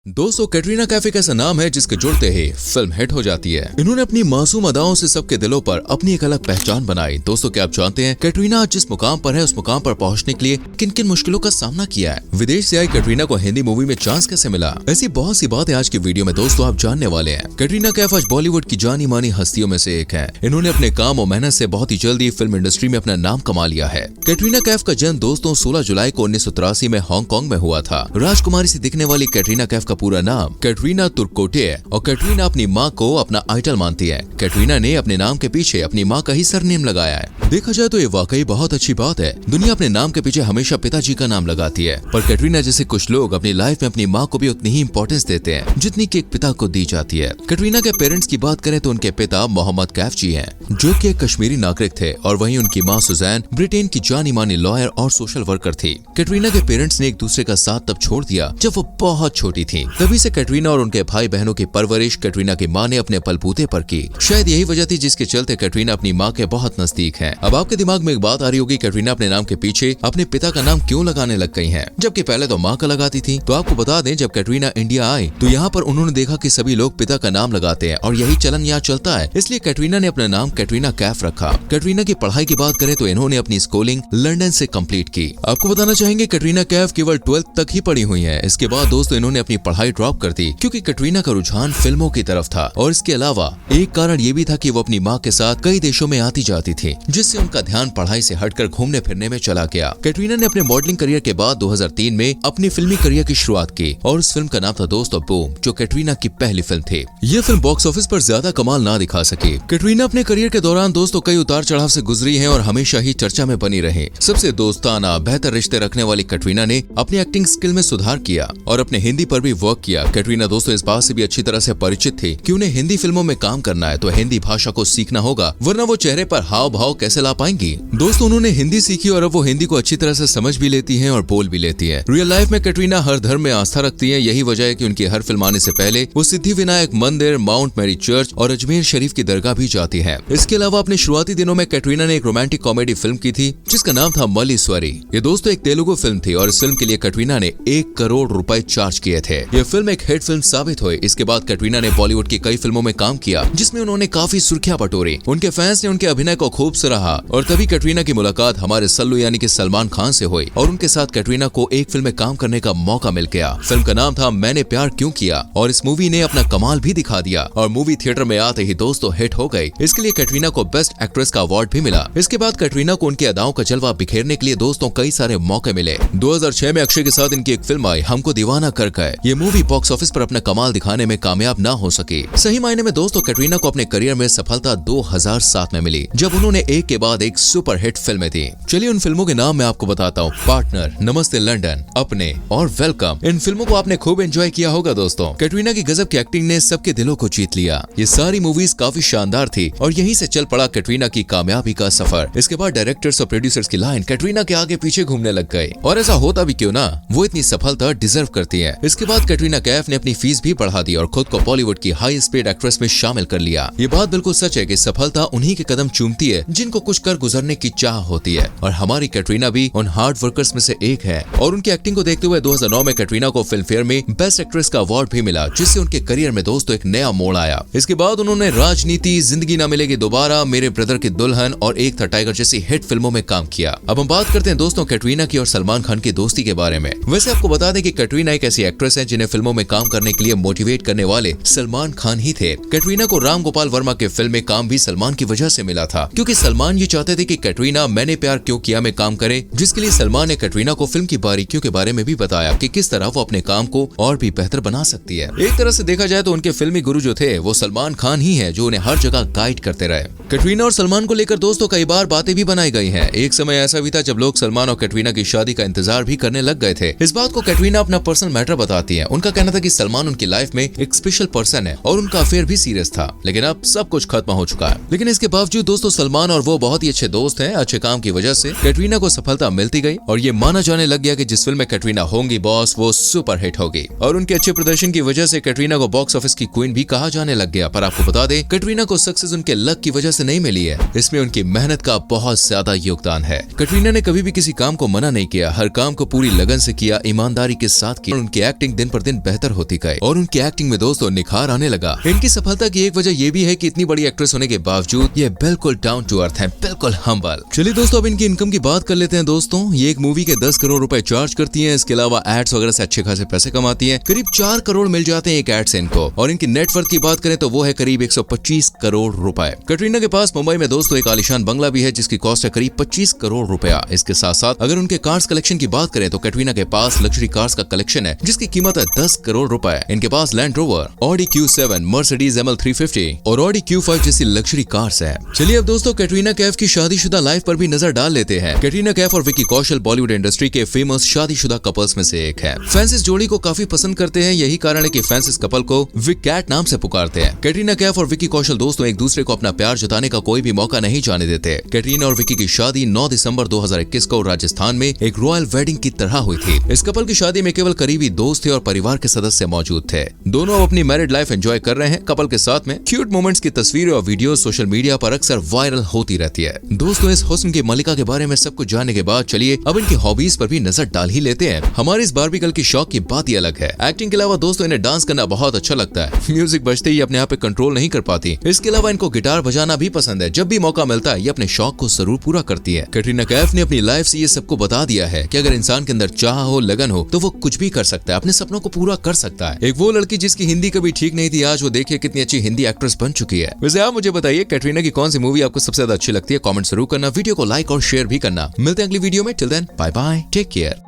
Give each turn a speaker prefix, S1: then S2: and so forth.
S1: दोस्तों कैटरीना कैफ एक ऐसा नाम है जिसके जुड़ते ही फिल्म हिट हो जाती है। इन्होंने अपनी मासूम अदाओं से सबके दिलों पर अपनी एक अलग पहचान बनाई। दोस्तों क्या आप जानते हैं कैटरीना आज जिस मुकाम पर है उस मुकाम पर पहुंचने के लिए किन किन मुश्किलों का सामना किया है। विदेश से आई कैटरीना को हिंदी मूवी में चांस कैसे मिला, ऐसी बहुत सी बातें आज की वीडियो में दोस्तों आप जानने वाले हैं। कैटरीना कैफ आज बॉलीवुड की जानी मानी हस्तियों में से एक है। इन्होंने अपने काम और मेहनत से बहुत ही जल्दी फिल्म इंडस्ट्री में अपना नाम कमा लिया है। कैटरीना कैफ का जन्म दोस्तों 16 जुलाई को 1983 में हांगकांग में हुआ था। राजकुमारी से दिखने वाली कैटरीना कैफ का पूरा नाम कैटरीना तुर्कोटे है और कैटरीना अपनी मां को अपना आइडल मानती है। कैटरीना ने अपने नाम के पीछे अपनी मां का ही सरनेम लगाया है। देखा जाए तो ये वाकई बहुत अच्छी बात है। दुनिया अपने नाम के पीछे हमेशा पिताजी का नाम लगाती है, पर कैटरीना जैसे कुछ लोग अपनी लाइफ में अपनी मां को भी उतनी ही इंपॉर्टेंस देते हैं जितनी कि एक पिता को दी जाती है। कैटरीना के पेरेंट्स की बात करें तो उनके पिता मोहम्मद कैफ जी हैं, जो कि एक कश्मीरी नागरिक थे, और वहीं उनकी मां सुजैन ब्रिटेन की जानी मानी लॉयर और सोशल वर्कर थी। कैटरीना के पेरेंट्स ने एक दूसरे का साथ तब छोड़ दिया जब वो बहुत छोटी थी। तभी से कैटरीना और उनके भाई बहनों की परवरिश कैटरीना की मां ने अपने बलबूते पर की। शायद यही वजह थी जिसके चलते कैटरीना अपनी मां के बहुत नजदीक है। अब आपके दिमाग में एक बात आ रही होगी, कैटरीना अपने नाम के पीछे अपने पिता का नाम क्यों लगाने लग गई हैं, जबकि पहले तो मां का लगाती थी। तो आपको बता दें, जब कैटरीना इंडिया आई तो यहाँ पर उन्होंने देखा कि सभी लोग पिता का नाम लगाते हैं और यही चलन यहाँ चलता है, इसलिए कैटरीना ने अपना नाम कैटरीना कैफ रखा। कैटरीना की पढ़ाई की बात करें तो इन्होंने अपनी स्कूलिंग लंदन से कंप्लीट की। आपको बताना चाहेंगे कैटरीना कैफ केवल 12th तक ही पढ़ी हुई है। इसके बाद दोस्तों इन्होंने अपनी पढ़ाई ड्रॉप कर दी क्योंकि कैटरीना का रुझान फिल्मों की तरफ था, और इसके अलावा एक कारण ये भी था कि वो अपनी मां के साथ कई देशों में आती जाती थी, जिससे उनका ध्यान पढ़ाई से हटकर घूमने फिरने में चला गया। कैटरीना ने अपने मॉडलिंग करियर के बाद 2003 में अपनी फिल्मी करियर की शुरुआत की, और उस फिल्म का नाम था दोस्तों बूम, जो कैटरीना की पहली फिल्म थी। ये फिल्म बॉक्स ऑफिस पर ज्यादा कमाल ना दिखा सकी। कैटरीना अपने करियर के दौरान दोस्तों कई उतार चढ़ाव से गुजरी है और हमेशा ही चर्चा में बनी रही। सबसे दोस्ताना बेहतर रिश्ते रखने वाली कैटरीना ने अपनी एक्टिंग स्किल में सुधार किया और अपने हिंदी पर भी वर्क किया। कैटरीना दोस्तों इस बात से भी अच्छी तरह से परिचित थी कि उन्हें हिंदी फिल्मों में काम करना है तो हिंदी भाषा को सीखना होगा, वरना वो चेहरे पर हाव भाव कैसे ला पाएंगी। दोस्तों उन्होंने हिंदी सीखी और अब वो हिंदी को अच्छी तरह से समझ भी लेती हैं और बोल भी लेती हैं। रियल लाइफ में कैटरीना हर धर्म में आस्था रखती है। यही वजह है कि उनकी हर फिल्म आने से पहले वो सिद्धि विनायक मंदिर, माउंट मैरी चर्च और अजमेर शरीफ की दरगाह भी जाती है। इसके अलावा अपने शुरुआती दिनों में कैटरीना ने एक रोमांटिक कॉमेडी फिल्म की थी जिसका नाम था मल्लीश्वरी। ये दोस्तों एक तेलुगु फिल्म थी और इस फिल्म के लिए कैटरीना ने 1 करोड़ रुपए चार्ज किए थे। यह फिल्म एक हिट फिल्म साबित हुई। इसके बाद कैटरीना ने बॉलीवुड की कई फिल्मों में काम किया जिसमें उन्होंने काफी सुर्खियां बटोरी। उनके फैंस ने उनके अभिनय को खूब सराहा और तभी कैटरीना की मुलाकात हमारे सल्लू यानी कि सलमान खान से हुई और उनके साथ कैटरीना को एक फिल्म में काम करने का मौका मिल गया। फिल्म का नाम था मैंने प्यार क्यों किया और इस मूवी ने अपना कमाल भी दिखा दिया और मूवी थिएटर में आते ही दोस्तों हिट हो गई। इसके लिए कैटरीना को बेस्ट एक्ट्रेस का अवार्ड भी मिला। इसके बाद कैटरीना को उनकी अदाओं का जलवा बिखेरने के लिए दोस्तों कई सारे मौके मिले। 2006 में अक्षय के साथ इनकी एक फिल्म आई हमको दीवाना कर गए। ये मूवी बॉक्स ऑफिस पर अपना कमाल दिखाने में कामयाब ना हो सकी। सही मायने में दोस्तों कैटरीना को अपने करियर में सफलता 2007 में मिली जब उन्होंने एक के बाद एक सुपर हिट फिल्में दी। चलिए उन फिल्मों के नाम मैं आपको बताता हूँ। पार्टनर, नमस्ते लंदन, अपने और वेलकम। इन फिल्मों को आपने खूब एंजॉय किया होगा दोस्तों। कैटरीना की गजब की एक्टिंग ने सबके दिलों को जीत लिया। ये सारी मूवीज काफी शानदार थी और यहीं से चल पड़ा कैटरीना की कामयाबी का सफर। इसके बाद डायरेक्टर्स और प्रोड्यूसर्स की लाइन कैटरीना के आगे पीछे घूमने लग गई और ऐसा होता भी क्यों ना, वो इतनी सफलता डिजर्व करती है। इसके बाद कैटरीना कैफ ने अपनी फीस भी बढ़ा दी और खुद को बॉलीवुड की हाई स्पीड एक्ट्रेस में शामिल कर लिया। ये बात बिल्कुल सच है कि सफलता उन्हीं के कदम चूमती है जिनको कुछ कर गुजरने की चाह होती है, और हमारी कैटरीना भी उन हार्ड वर्कर्स में से एक है। और उनकी एक्टिंग को देखते हुए 2009 में कैटरीना को फिल्म फेयर में बेस्ट एक्ट्रेस का अवार्ड भी मिला, जिससे उनके करियर में दोस्तों एक नया मोड़ आया। इसके बाद उन्होंने राजनीति, जिंदगी ना मिलेगी दोबारा, मेरे ब्रदर की दुल्हन और एक था टाइगर जैसी हिट फिल्मों में काम किया। अब हम बात करते हैं दोस्तों कैटरीना की और सलमान खान की दोस्ती के बारे में। वैसे आपको बता दें कि कैटरीना एक ऐसी एक्ट्रेस है जिन्हें फिल्मों में काम करने के लिए मोटिवेट करने वाले सलमान खान ही थे। कैटरीना को राम गोपाल वर्मा के फिल्म में काम भी सलमान की वजह से मिला था, क्योंकि सलमान ये चाहते थे कि कैटरीना मैंने प्यार क्यों किया में काम करे, जिसके लिए सलमान ने कैटरीना को फिल्म की बारीकियों के बारे में भी बताया कि किस तरह वो अपने काम को और भी बेहतर बना सकती है। एक तरह से देखा जाए तो उनके फिल्मी गुरु जो थे वो सलमान खान ही है, जो उन्हें हर जगह गाइड करते रहे। कैटरीना और सलमान को लेकर दोस्तों कई बार बातें भी बनाई गई हैं। एक समय ऐसा भी था जब लोग सलमान और कैटरीना की शादी का इंतजार भी करने लग गए थे। इस बात को कैटरीना अपना पर्सनल मैटर बताती है। उनका कहना था कि सलमान उनकी लाइफ में एक स्पेशल पर्सन है और उनका अफेयर भी सीरियस था, लेकिन अब सब कुछ खत्म हो चुका है। लेकिन इसके बावजूद दोस्तों सलमान और वो बहुत ही अच्छे दोस्त हैं। अच्छे काम की वजह से कैटरीना को सफलता मिलती गई और ये माना जाने लग गया कि जिस फिल्म में कैटरीना होंगी बॉस वो सुपर हिट होगी, और उनके अच्छे प्रदर्शन की वजह से कैटरीना को बॉक्स ऑफिस की क्वीन भी कहा जाने लग गया। पर आपको बता दें कैटरीना को सक्सेस उनके लक की वजह से नहीं मिली है, इसमें उनकी मेहनत का बहुत ज्यादा योगदान है। कैटरीना ने कभी भी किसी काम को मना नहीं किया, हर काम को पूरी लगन से किया, ईमानदारी के साथ किया। उनकी एक्टिंग दिन पर दिन बेहतर होती गई और उनकी एक्टिंग में दोस्तों निखार आने लगा। इनकी सफलता की एक वजह ये भी है कि इतनी बड़ी एक्ट्रेस होने के बावजूद ये बिल्कुल डाउन टू अर्थ है, बिल्कुल हम्बल। चलिए दोस्तों अब इनकी इनकम की बात कर लेते हैं। दोस्तों ये एक मूवी के 10 करोड़ रुपए चार्ज करती हैं, इसके अलावा एड्स वगैरह से अच्छे खासे पैसे कमाती हैं। करीब 4 करोड़ मिल जाते हैं एक एड से इनको। और इनकी नेटवर्थ की बात करें तो वो है करीब 125 करोड़ रुपए। कैटरीना के पास मुंबई में दोस्तों एक आलीशान बंगला भी है जिसकी कॉस्ट है करीब 25 करोड़ रुपया। इसके साथ साथ अगर उनके कार्स कलेक्शन की बात करें तो कैटरीना के पास लग्जरी कार्स का कलेक्शन है जिसकी कीमत है 10 करोड़ रुपए। इनके पास Land Rover, Audi Q7, Mercedes ML 350 और ऑडी Q5 जैसी लग्जरी कार्स है। चलिए अब दोस्तों कैटरीना कैफ की शादीशुदा लाइफ पर भी नजर डाल लेते हैं। कैटरीना कैफ और विकी कौशल बॉलीवुड इंडस्ट्री के फेमस शादीशुदा कपल्स में से एक है। फैंस इस जोड़ी को काफी पसंद करते हैं, यही कारण है कि फैंस इस कपल को विक कैट नाम से पुकारते हैं। कैटरीना कैफ और विकी कौशल दोस्तों एक दूसरे को अपना प्यार जताने का कोई भी मौका नहीं जाने देते। कैटरीना और विकी की शादी 9 दिसंबर 2021 को राजस्थान में एक रॉयल वेडिंग की तरह हुई थी। इस कपल की शादी में केवल करीबी दोस्त थे और परिवार के सदस्य मौजूद थे। दोनों अपनी मैरिड लाइफ एंजॉय कर रहे हैं। कपल के साथ में क्यूट मोमेंट्स की तस्वीरें और वीडियो सोशल मीडिया पर अक्सर वायरल होती रहती है। दोस्तों इस हुस्न की मलिका के बारे में सब कुछ जानने के बाद चलिए अब इनकी हॉबीज पर भी नजर डाल ही लेते हैं। हमारी इस बारबी गर्ल की शौक की बात ही अलग है। एक्टिंग के अलावा दोस्तों इन्हें डांस करना बहुत अच्छा लगता है। म्यूजिक बजते ही अपने आप पे कंट्रोल नहीं कर पाती। इसके अलावा इनको गिटार बजाना भी पसंद है। जब भी मौका मिलता है ये अपने शौक को जरूर पूरा करती है। कैटरीना कैफ ने अपनी लाइफ से ये सबको बता दिया है कि अगर इंसान के अंदर चाह हो, लगन हो तो वो कुछ भी कर सकता है, अपने सपनों को पूरा कर सकता है। एक वो लड़की जिसकी हिंदी कभी ठीक नहीं थी, आज वो देखिए कितनी अच्छी हिंदी एक्ट्रेस बन चुकी है। वैसे आप मुझे बताइए कैटरीना की कौन सी मूवी आपको सबसे ज्यादा अच्छी लगती है? कमेंट जरूर करना, वीडियो को लाइक और शेयर भी करना। मिलते हैं अगली वीडियो में। Till then bye bye, take care.